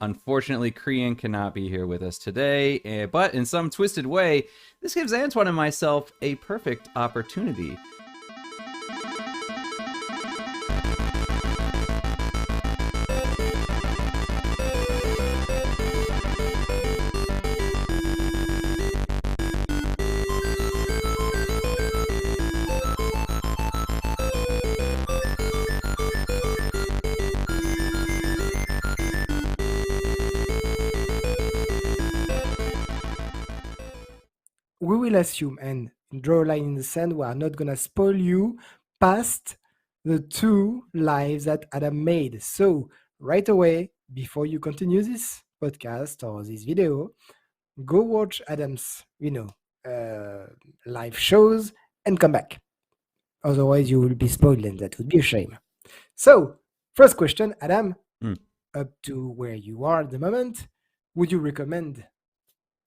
Unfortunately, Krian cannot be here with us today, but in some twisted way, this gives Antoine and myself a perfect opportunity. We will assume and draw a line in the sand. We are not gonna spoil you past the 2 lives that Adam made. So right away, before you continue this podcast or this video, go watch Adam's, uh, live shows and come back. Otherwise, you will be spoiled, and that would be a shame. So, first question, Adam, Hmm. up to where you are at the moment, would you recommend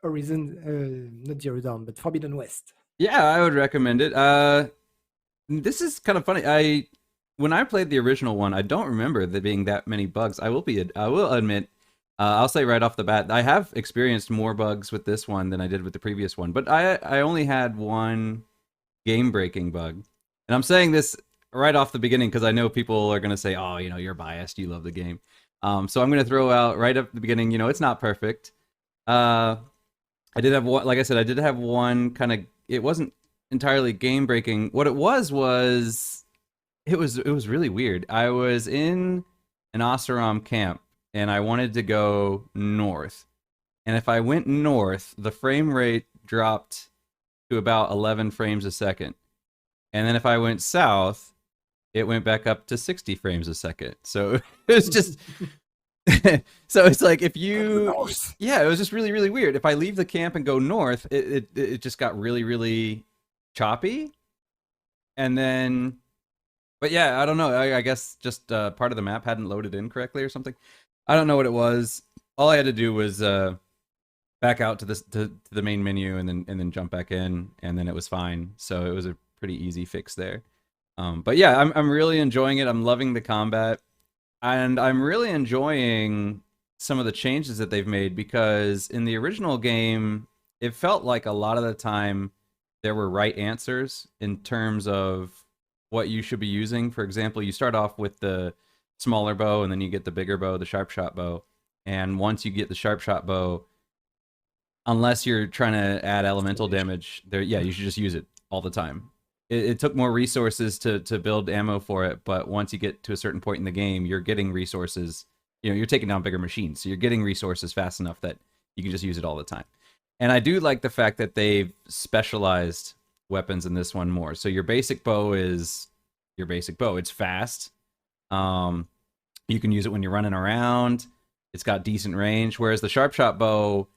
Horizon, not Zero Dawn, but Forbidden West? Yeah, I would recommend it. This is kind of funny. When I played the original one, I don't remember there being that many bugs. I will admit, I'll say right off the bat, I have experienced more bugs with this one than I did with the previous one. But I only had one game-breaking bug, and I'm saying this right off the beginning because I know people are going to say, "Oh, you're biased. You love the game." So I'm going to throw out right up the beginning. It's not perfect. Uh, I did have one, like I said, I did have one kind of. It wasn't entirely game breaking. What it was it was really weird. I was in an Oseram camp and I wanted to go north. And if I went north, the frame rate dropped to about 11 frames a second. And then if I went south, it went back up to 60 frames a second. So it was just so it's like if you North. yeah, it was just really really weird. If I leave the camp and go north, it just got really really choppy. And then but yeah, I don't know. I guess just part of the map hadn't loaded in correctly or something. I don't know what it was. All I had to do was back out to this to the main menu and then jump back in, and then it was fine. So it was a pretty easy fix there. But yeah, I'm really enjoying it. I'm loving the combat, and I'm really enjoying some of the changes that they've made because in the original game, it felt like a lot of the time there were right answers in terms of what you should be using. For example, you start off with the smaller bow, and then you get the bigger bow, the sharp shot bow. And once you get the sharp shot bow, unless you're trying to add elemental damage, there, yeah, you should just use it all the time. It took more resources to build ammo for it, but once you get to a certain point in the game, you're getting resources. You're taking down bigger machines, so you're getting resources fast enough that you can just use it all the time. And I do like the fact that they've specialized weapons in this one more. So your basic bow is your basic bow. It's fast. Um, you can use it when you're running around. It's got decent range. Whereas the sharp shot bow,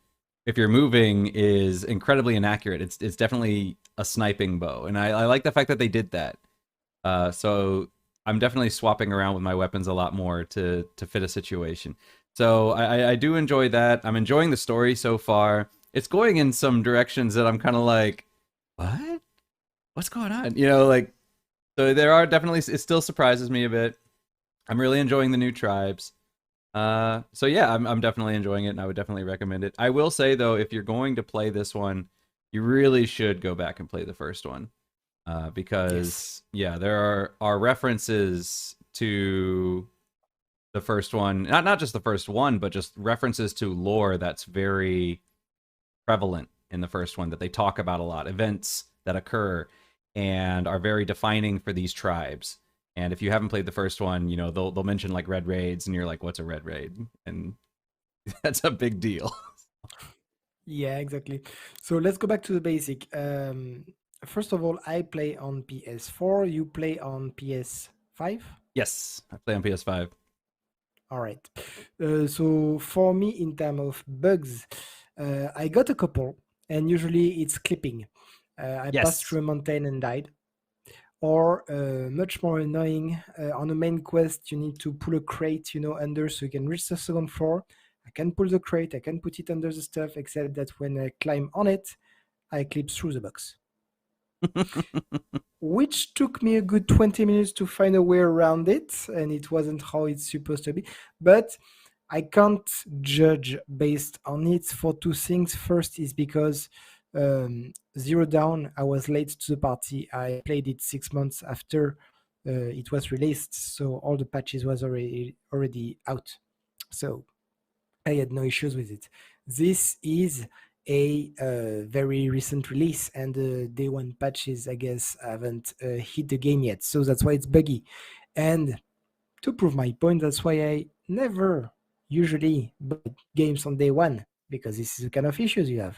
if you're moving, is incredibly inaccurate. It's definitely a sniping bow, and I like the fact that they did that. So I'm definitely swapping around with my weapons a lot more to fit a situation. So I do enjoy that. I'm enjoying the story so far. It's going in some directions that I'm kind of like, what? What's going on? Like, so there are definitely, it still surprises me a bit. I'm really enjoying the new tribes. So yeah, I'm definitely enjoying it, and I would definitely recommend it. I will say though, if you're going to play this one, you really should go back and play the first one, Yes. because yeah, there are references to the first one, not just the first one, but just references to lore that's very prevalent in the first one that they talk about a lot, events that occur and are very defining for these tribes. And if you haven't played the first one, they'll mention like red raids, and you're like, "What's a red raid?" And that's a big deal. Yeah, exactly. So let's go back to the basic. First of all, I play on PS4. You play on PS5. Yes, I play on PS5. All right. So for me, in terms of bugs, I got a couple, and usually it's clipping. I passed Yes. through a mountain and died. Or much more annoying, on a main quest, you need to pull a crate, under so you can reach the second floor. I can pull the crate, I can put it under the stuff, except that when I climb on it, I clip through the box, which took me a good 20 minutes to find a way around it, and it wasn't how it's supposed to be. But I can't judge based on it for two things. First is because Zero Dawn, I was late to the party. I played it 6 months after it was released, so all the patches was already out. So I had no issues with it. This is a very recent release, and the day one patches, I guess, haven't hit the game yet. So that's why it's buggy. And to prove my point, that's why I never usually buy games on day one, because this is the kind of issues you have,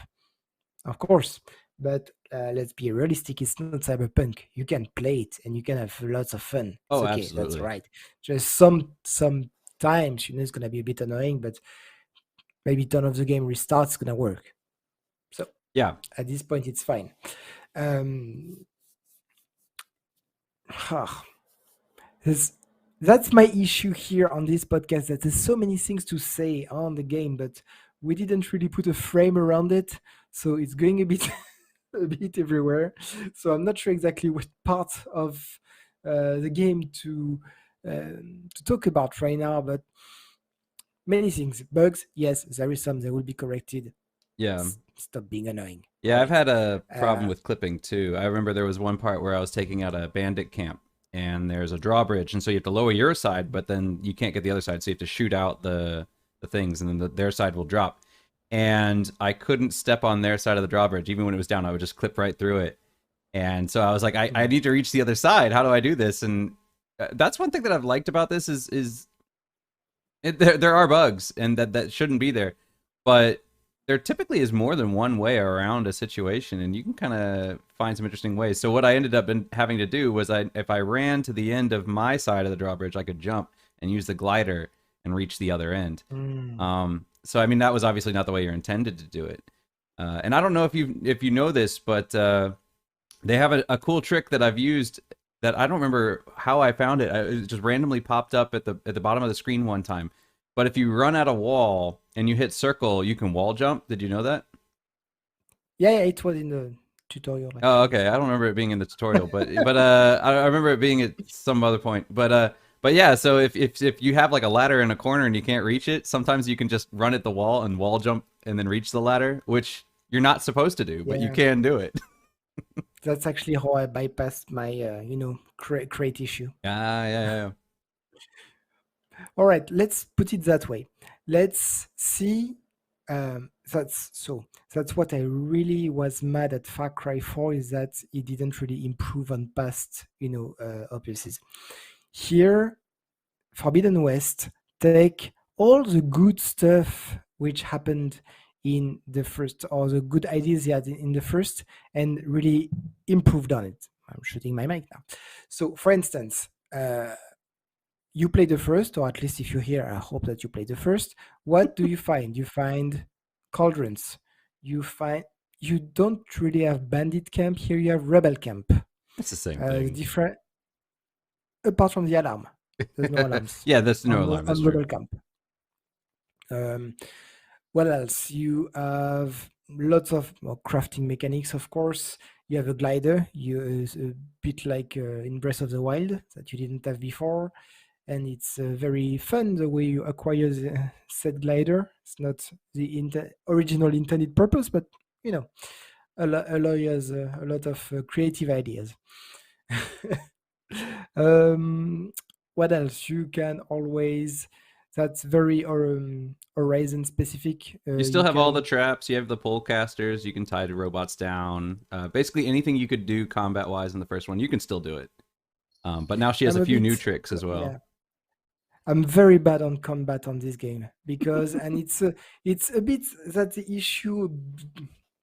of course. But let's be realistic, it's not Cyberpunk. You can play it and you can have lots of fun. It's Oh, okay, that's absolutely. right. Just sometimes it's gonna be a bit annoying, but maybe turn off the game, restart, it's gonna work. So Yeah. at this point, it's fine. Um, There's- that's my issue here on this podcast. That there's so many things to say on the game, but we didn't really put a frame around it, so it's going a bit a bit everywhere. So I'm not sure exactly what part of the game to talk about right now, but many things. Bugs, yes, there is some. They will be corrected. Yeah. Stop being annoying. All Yeah, I've right. had a problem Uh, with clipping too. I remember there was one part where I was taking out a bandit camp and there's a drawbridge and so you have to lower your side, but then you can't get the other side, so you have to shoot out the things and then their side will drop. And I couldn't step on their side of the drawbridge even when it was down. I would just clip right through it. And so I was like, I mm, need to reach the other side. How do I do this? And that's one thing that I've liked about this is there are bugs and that shouldn't be there, but there typically is more than one way around a situation, and you can kind of find some interesting ways. So what I ended up having to do was if I ran to the end of my side of the drawbridge, I could jump and use the glider and reach the other end. mm. So I mean that was obviously not the way you're intended to do it. And I don't know if you know this, but they have a cool trick that I've used that I don't remember how I found it. It just randomly popped up at the bottom of the screen one time. But if you run at a wall and you hit circle, you can wall jump. Did you know that? Yeah, yeah, it was in the tutorial Oh, actually. okay. I don't remember it being in the tutorial, but I remember it being at some other point. But yeah. So if you have like a ladder in a corner and you can't reach it, sometimes you can just run at the wall and wall jump and then reach the ladder, which you're not supposed to do, but you Yeah. can do it. That's actually how I bypassed my, crate issue. Ah, yeah, yeah, yeah. All right, let's put it that way. Let's see. That's what I really was mad at Far Cry 4 is that it didn't really improve on past, opuses. Here, Forbidden West take all the good stuff which happened in the first, or the good ideas they had in the first, and really improved on it. I'm shooting my mic now. So, for instance, you play the first, or at least if you're here, I hope that you play the first. What do you find? You find cauldrons. You don't really have bandit camp here. You have rebel camp. It's the same The thing. different apart from the alarm, there's no alarms Yeah, that's no alarm. That's on true. rebel camp. Um, what else? You have lots of crafting mechanics, of course. You have a glider. A bit like in Breath of the Wild that you didn't have before, and it's very fun the way you acquire the said glider. It's not the original intended purpose, but you know, allow you has a lot of creative ideas. um, what else? You can always. That's very Horizon specific. You still You have all the can. traps. You have the pole casters. You can tie the robots down. Basically, anything you could do combat wise in the first one, you can still do it. But now she has I'm a a few new bit. tricks as well. Yeah. I'm very bad on combat on this game because, and it's a bit that the issue.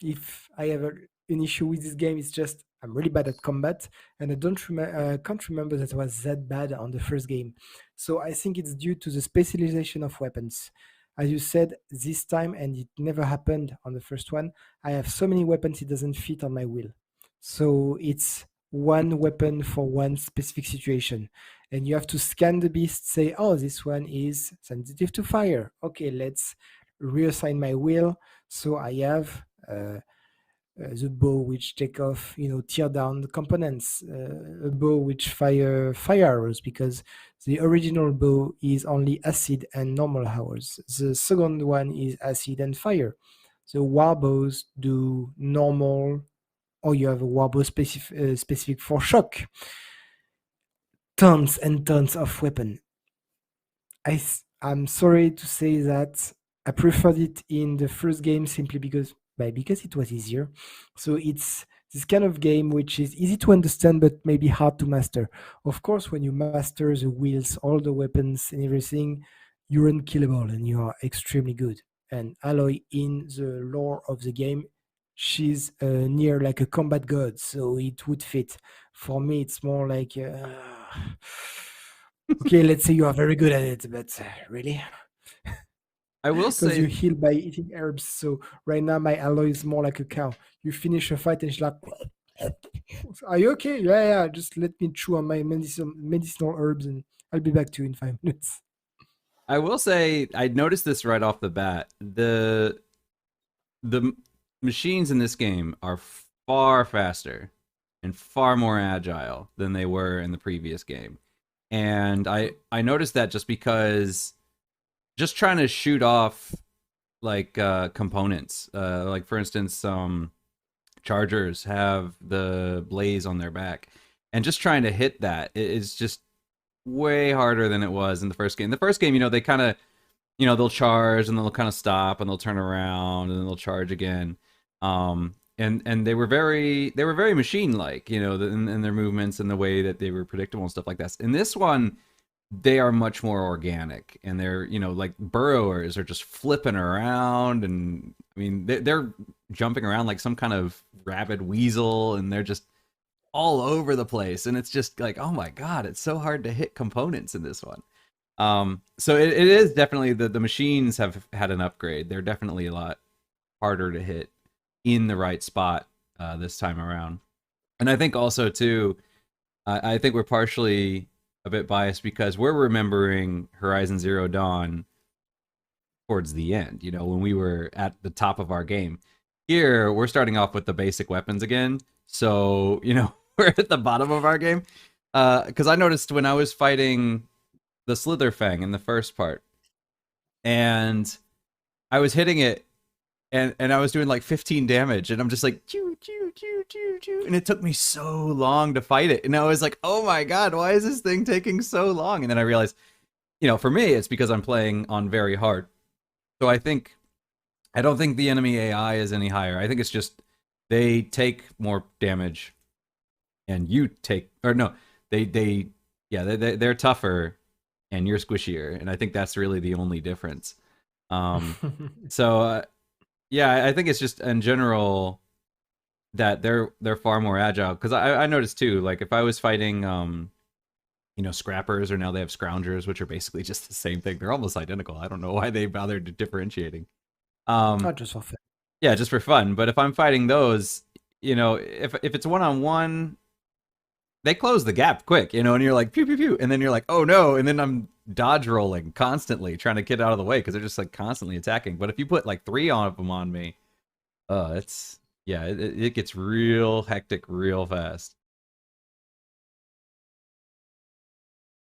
If I have an issue with this game, it's just I'm really bad at combat, and can't remember that I was that bad on the first game. So I think it's due to the specialization of weapons. As you said, this time, and it never happened on the first one. I have so many weapons it doesn't fit on my wheel. So it's one weapon for one specific situation, and you have to scan the beast, say, oh, this one is sensitive to fire, okay, let's reassign my wheel. So I have the bow which take off, tear down the components, a bow which fire arrows, because The original bow is only acid and normal hours. The second one is acid and fire. The war bows do normal, or you have a war bow specific for shock. Tons and tons of weapon. I'm sorry to say that I preferred it in the first game simply because it was easier. So it's this kind of game which is easy to understand but maybe hard to master. Of course, when you master the wheels, all the weapons and everything, you're unkillable and you are extremely good. And Aloy in the lore of the game, she's near like a combat god, so it would fit. For me, it's more like. Okay, let's say you are very good at it, but really? I will Because you say heal by eating herbs. So right now my alloy is more like a cow. You finish a fight and she's like, "Are you okay? Yeah, yeah. Just let me chew on my medicinal herbs, and I'll be back to you in 5 minutes." I noticed this right off the bat. The machines in this game are far faster and far more agile than they were in the previous game. And I noticed that just because just trying to shoot off like components, like for instance, chargers have the blaze on their back, and just trying to hit that is just way harder than it was in the first game. The first game, they kind of, they'll charge and then they'll kind of stop and they'll turn around and then they'll charge again. And they were very machine like, in their movements and the way that they were predictable and stuff like that. In this one, they are much more organic, and they're, like burrowers are just flipping around, and I mean they're jumping around like some kind of rabid weasel, and they're just all over the place, and it's just like, oh my god, it's so hard to hit components in this one. So it is definitely the machines have had an upgrade. They're definitely a lot harder to hit in the right spot this time around. And I think also too, I think we're partially a bit biased because we're remembering Horizon Zero Dawn towards the end, when we were at the top of our game. Here, we're starting off with the basic weapons again. So, we're at the bottom of our game. Because I noticed when I was fighting the Slitherfang in the first part, and I was hitting it, and I was doing like 15 damage, and I'm just like, choo, choo, choo, choo, choo. And it took me so long to fight it. And I was like, oh my God, why is this thing taking so long? And then I realized, for me, it's because I'm playing on very hard. So I don't think the enemy AI is any higher. I think it's just they take more damage, and you take, or no, they're tougher, and you're squishier, and I think that's really the only difference. So yeah, I think it's just in general that they're far more agile. Because I noticed too, like if I was fighting scrappers, or now they have scroungers, which are basically just the same thing. They're almost identical. I don't know why they bothered differentiating. Not Um, just for fun. yeah, just for fun. But if I'm fighting those, if it's one on one, they close the gap quick, and you're like pew pew pew, and then you're like, oh no, and then I'm dodge rolling constantly trying to get out of the way because they're just like constantly attacking. But if you put like three of them on me, it's yeah, it gets real hectic real fast.